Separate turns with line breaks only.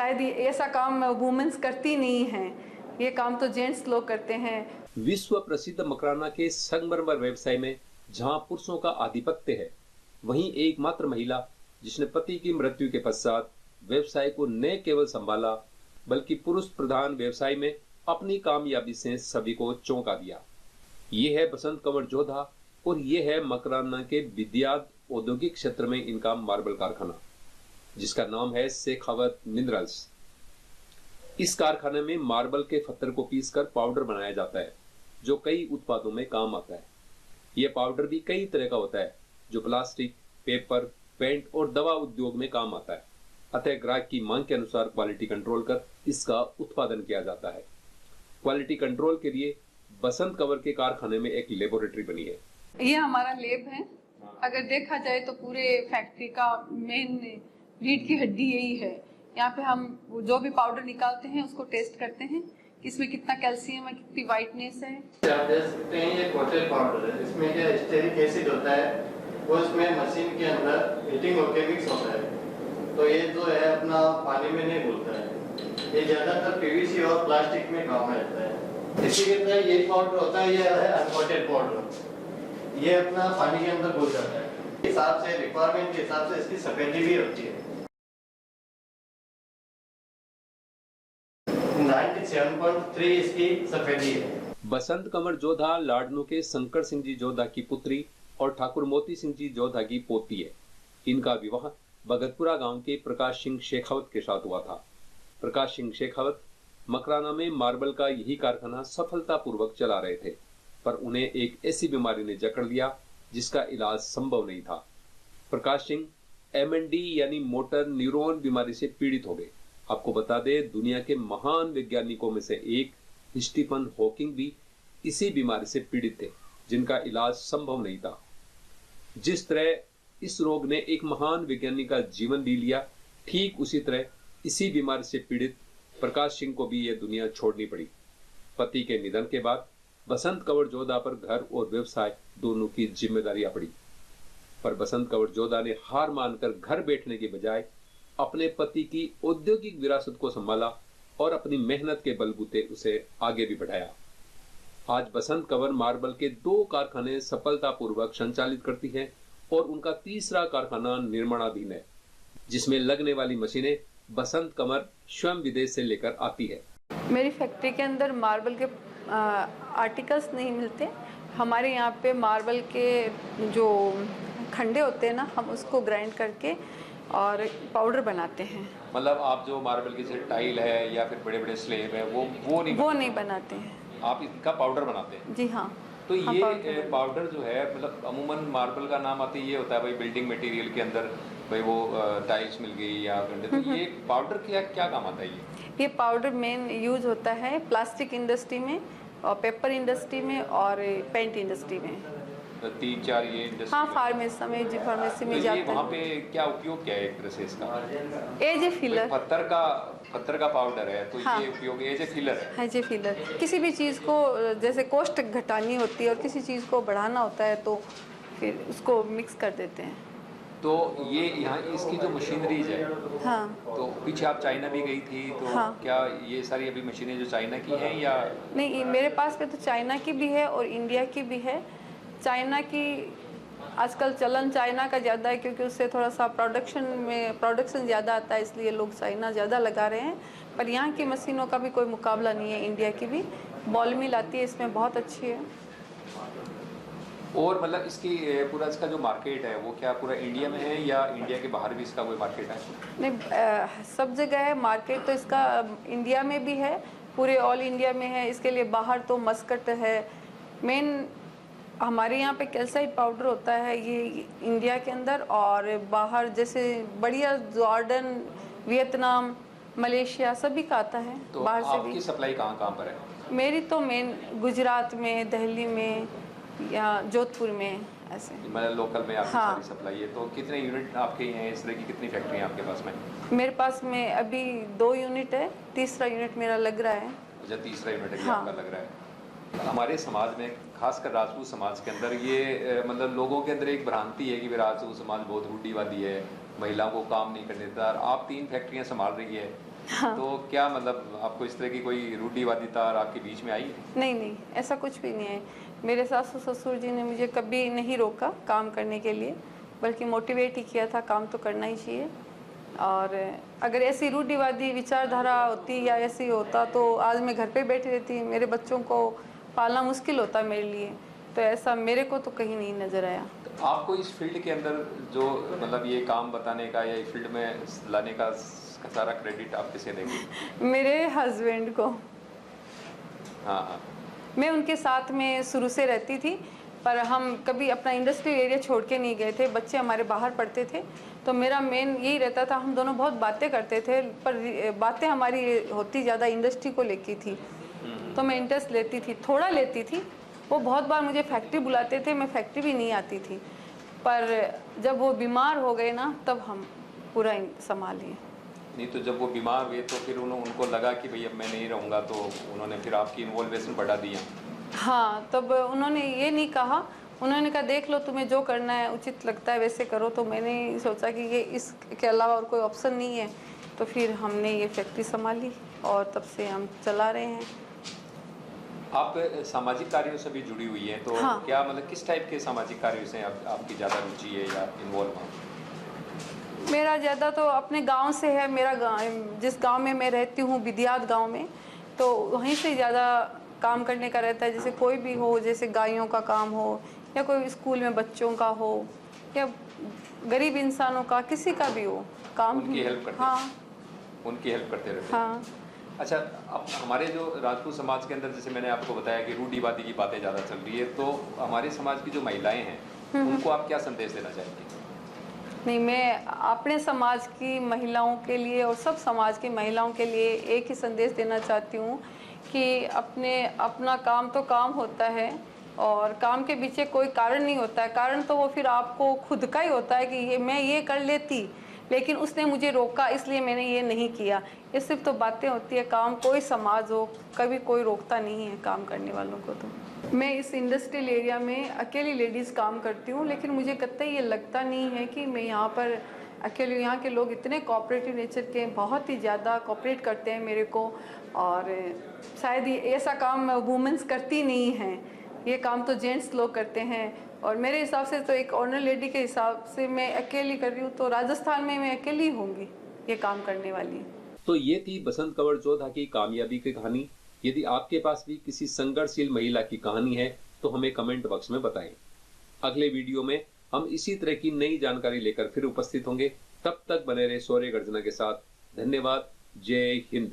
शायद ऐसा काम वुमेन्स करती नहीं हैं, ये काम तो जेंट्स लोग करते हैं।
विश्व प्रसिद्ध मकराना के संगमरमर व्यवसाय में जहां पुरुषों का आधिपत्य है, वहीं एकमात्र महिला जिसने पति की मृत्यु के पश्चात व्यवसाय को न केवल संभाला बल्कि पुरुष प्रधान व्यवसाय में अपनी कामयाबी से सभी को चौंका दिया। ये है बसंत कंवर जोधा और ये है मकराना के विद्याध औद्योगिक क्षेत्र में इनका मार्बल कारखाना, जिसका नाम है शेखावत मिनरल्स। इस कारखाने में मार्बल के पत्थर को पीसकर पाउडर बनाया जाता है, जो कई उत्पादों में काम आता है। यह पाउडर भी कई तरह का होता है, जो प्लास्टिक, पेपर, पेंट और दवा उद्योग में काम आता है। अतः ग्राहक की मांग के अनुसार क्वालिटी कंट्रोल कर इसका उत्पादन किया जाता है। क्वालिटी कंट्रोल के लिए बसंत कंवर के कारखाने में एक लेबोरेटरी बनी है।
ये हमारा लैब है। अगर देखा जाए तो पूरे फैक्ट्री का मेन रीढ़ की हड्डी यही है। यहाँ पे हम जो भी पाउडर निकालते हैं उसको टेस्ट करते हैं कि इसमें कितना कैल्शियम है, कितनी वाइटनेस है।
आप देख सकते हैं ये कोटेड पाउडर है। इसमें क्या स्टेरिक एसिड होता है, वो इसमें मशीन के अंदर हीटिंग होकर मिक्स होता है, तो ये जो है अपना पानी में नहीं घुलता है। ये ज्यादातर पीवीसी और प्लास्टिक में काम में रहता है। इसी के तरह ये पाउडर होता है, ये है अनकोटेड पाउडर। ये अपना पानी के अंदर घुल जाता है। हिसाब से रिक्वायरमेंट के हिसाब से इसकी सफेदी भी होती है। 97.3 इसकी सफेदी है।
बसंत कंवर जोधा लाडनू के शंकर सिंह जी जोधा की पुत्री और ठाकुर मोती सिंह जी जोधा की पोती है। इनका विवाह भगतपुरा गांव के प्रकाश सिंह शेखावत के साथ हुआ था। प्रकाश सिंह शेखावत मकराना में मार्बल का यही कारखाना सफलतापूर्वक चला रहे थे, पर उन्हें एक ऐसी बीमारी ने जकड़ लिया जिसका इलाज संभव नहीं था। प्रकाश सिंह MND यानी मोटर न्यूरॉन बीमारी से पीड़ित हो गए। आपको बता दें, दुनिया के महान वैज्ञानिकों में से एक स्टीफन हॉकिंग भी इसी बीमारी से पीड़ित थे, जिनका इलाज संभव नहीं था। जिस तरह इस रोग ने एक महान वैज्ञानिक का जीवन ले लिया, ठीक उसी तरह इसी बीमारी से पीड़ित प्रकाश सिंह को भी यह दुनिया छोड़नी पड़ी। पति के निधन के बाद बसंत कंवर जोधा पर घर और व्यवसाय दोनों की जिम्मेदारियां पड़ी, पर बसंत कंवर जोधा ने हार मानकर घर बैठने के बजाय अपने पति की औद्योगिक विरासत को संभाला और अपनी मेहनत के बलबूते उसे आगे भी बढ़ाया। आज बसंत कंवर मार्बल के 2 कारखाने सफलतापूर्वक संचालित करती है और उनका तीसरा कारखाना निर्माणाधीन है, जिसमें लगने वाली मशीनें बसंत कंवर स्वयं विदेश से लेकर आती है।
मेरी फैक्ट्री के अंदर मार्बल के आर्टिकल्स नहीं मिलते। हमारे यहाँ पे मार्बल के जो खंडे होते हैं ना, हम उसको ग्राइंड करके और पाउडर बनाते हैं।
मतलब आप जो मार्बल की जैसे टाइल है या फिर बड़े बड़े स्लेब है वो नहीं
बनाते हैं,
आप इनका पाउडर बनाते हैं?
जी हाँ।
तो ये पाउडर जो है, मतलब अमूमन मार्बल का नाम आते ये होता है भाई बिल्डिंग मटेरियल के अंदर भाई वो टाइल्स मिल गई या गंडे, तो ये पाउडर क्या काम आता है?
ये पाउडर मेन यूज होता है प्लास्टिक इंडस्ट्री में और पेपर इंडस्ट्री में और पेंट इंडस्ट्री में।
तो 3-4 ये इंडस्ट्री? हाँ,
फार्मेसी में जाते हैं।
वहाँ पे क्या उपयोग क्या है एक तरह से इसका?
As a filler.
पत्थर का पाउडर है, तो
हाँ,
ये उपयोग एज ए फिलर है।
As a filler. किसी भी चीज़ को जैसे कॉस्ट घटानी होती है और किसी चीज़ को बढ़ाना होता है तो फिर उसको मिक्स कर देते हैं।
तो ये यहाँ इसकी जो मशीनरीज है,
हाँ,
तो पीछे आप चाइना भी गई थी, तो
हाँ,
क्या ये सारी अभी मशीनें जो चाइना की हैं या
नहीं? मेरे पास में तो चाइना की भी है और इंडिया की भी है। चाइना की आजकल चलन चाइना का ज़्यादा है, क्योंकि उससे थोड़ा सा प्रोडक्शन ज़्यादा आता है, इसलिए लोग चाइना ज़्यादा लगा रहे हैं। पर यहाँ की मशीनों का भी कोई मुकाबला नहीं है। इंडिया की भी बॉल मिल आती है, इसमें बहुत अच्छी है।
और मतलब इसकी पूरा इसका जो मार्केट है वो क्या पूरा इंडिया में है या इंडिया के बाहर भी इसका कोई मार्केट है?
नहीं, सब जगह है मार्केट। तो इसका इंडिया में भी है, पूरे ऑल इंडिया में है। इसके लिए बाहर तो मस्कट है मेन। हमारे यहाँ पे कैल्साइट पाउडर होता है ये इंडिया के अंदर, और बाहर जैसे बढ़िया जॉर्डन, वियतनाम, मलेशिया सभी का आता है।
तो
बाहर से
आपकी
भी।
सप्लाई कहाँ पर है?
मेरी तो मेन गुजरात में, दिल्ली में या जोधपुर में, ऐसे
मतलब लोकल में आपकी
हाँ।
सारी सप्लाई है। तो कितने यूनिट आपके हैं इस तरह की, कितनी फैक्ट्री है आपके पास में?
मेरे पास में अभी 2 यूनिट है, तीसरा यूनिट मेरा लग रहा है।
अच्छा, तीसरा यूनिट
हाँ।
आपका लग रहा है। हमारे समाज में, खासकर राजपूत समाज के अंदर ये मतलब लोगों के अंदर एक भ्रांति है कि राजपूत समाज बहुत रूढ़िवादी है, महिलाओं को काम नहीं करने देता। आप 3 फैक्ट्रियां संभाल रही है,
तो क्या मतलब आपको इस तरह की कोई रूढ़िवादिता आपके बीच में आई है?
नहीं नहीं, ऐसा कुछ भी नहीं है। मेरे सासू ससुर जी ने मुझे कभी नहीं रोका काम करने के लिए, बल्कि मोटिवेट ही किया था काम तो करना ही चाहिए। और अगर ऐसी रूढ़िवादी विचारधारा होती या ऐसी होता तो आज मैं घर पे बैठी रहती, मेरे बच्चों को पालना मुश्किल होता मेरे लिए। तो ऐसा मेरे को तो कहीं नहीं नज़र आया।
तो आपको इस फील्ड के अंदर जो मतलब ये काम बताने का या फील्ड में लाने का सारा क्रेडिट आप किसे देंगे?
मेरे हस्बैंड को।
हाँ हाँ।
मैं उनके साथ में शुरू से रहती थी, पर हम कभी अपना इंडस्ट्रियल एरिया छोड़ के नहीं गए थे। बच्चे हमारे बाहर पढ़ते थे, तो मेरा मेन यही रहता था। हम दोनों बहुत बातें करते थे, पर बातें हमारी होती ज़्यादा इंडस्ट्री को लेके थी। तो मैं इंटरेस्ट लेती थी, थोड़ा लेती थी। वो बहुत बार मुझे फैक्ट्री बुलाते थे, मैं फैक्ट्री भी नहीं आती थी। पर जब वो बीमार हो गए ना, तब हम पूरा संभालिए।
नहीं तो जब वो बीमार हुए तो फिर उनको लगा कि भाई अब मैं नहीं रहूँगा, तो उन्होंने फिर आपकी इन्वॉल्वेशन बढ़ा दिया?
हाँ, तब उन्होंने ये नहीं कहा। उन्होंने कहा देख लो, तुम्हें जो करना है उचित लगता है वैसे करो। तो मैंने सोचा कि ये इसके अलावा और कोई ऑप्शन नहीं है, तो फिर हमने ये फैक्ट्री संभाली और तब से हम चला रहे हैं।
आप सामाजिक कार्यों से भी जुड़ी हुई हैं, तो
हाँ।
क्या मतलब किस टाइप के सामाजिक कार्यों से आपकी ज़्यादा रुचि है या इन्वॉल्व हैं?
मेरा ज़्यादा तो अपने गांव से है। मेरा जिस गांव में मैं रहती हूँ, बिदियात गांव में, तो वहीं से ज़्यादा काम करने का रहता है। जैसे कोई भी हो, जैसे गायों का काम हो या कोई स्कूल में बच्चों का हो या गरीब इंसानों का, किसी का भी हो काम।
उनकी हेल्प करते
हाँ,
उनकी हेल्प करते रहते हैं।
हाँ।
अच्छा, अब हमारे जो राजपूत समाज के अंदर, जैसे मैंने आपको बताया कि रूढ़िवादी की बातें ज़्यादा चल रही है, तो हमारे समाज की जो महिलाएं हैं उनको आप क्या संदेश देना चाहेंगे?
नहीं, मैं अपने समाज की महिलाओं के लिए और सब समाज की महिलाओं के लिए एक ही संदेश देना चाहती हूँ कि अपना काम तो काम होता है, और काम के पीछे कोई कारण नहीं होता है। कारण तो वो फिर आपको खुद का ही होता है कि मैं ये कर लेती, लेकिन उसने मुझे रोका इसलिए मैंने ये नहीं किया। ये सिर्फ तो बातें होती है। काम कोई समाज हो, कभी कोई रोकता नहीं है काम करने वालों को। तो मैं इस इंडस्ट्रियल एरिया में अकेली लेडीज़ काम करती हूँ, लेकिन मुझे कतई ये लगता नहीं है कि मैं यहाँ पर अकेले। यहाँ के लोग इतने कोऑपरेटिव नेचर के, बहुत ही ज़्यादा कोऑपरेट करते हैं मेरे को। और शायद ये ऐसा काम वुमेंस करती नहीं हैं, ये काम तो जेंट्स लोग करते हैं। और मेरे हिसाब से तो एक ऑनर लेडी के हिसाब से मैं अकेली कर रही हूँ, तो राजस्थान में मैं अकेली होंगी ये काम करने वाली।
तो ये थी बसंत कंवर जोधा की कामयाबी की कहानी। यदि आपके पास भी किसी संघर्षशील महिला की कहानी है तो हमें कमेंट बॉक्स में बताएं। अगले वीडियो में हम इसी तरह की नई जानकारी लेकर फिर उपस्थित होंगे। तब तक बने रहे शौर्य गर्जना के साथ। धन्यवाद। जय हिंद।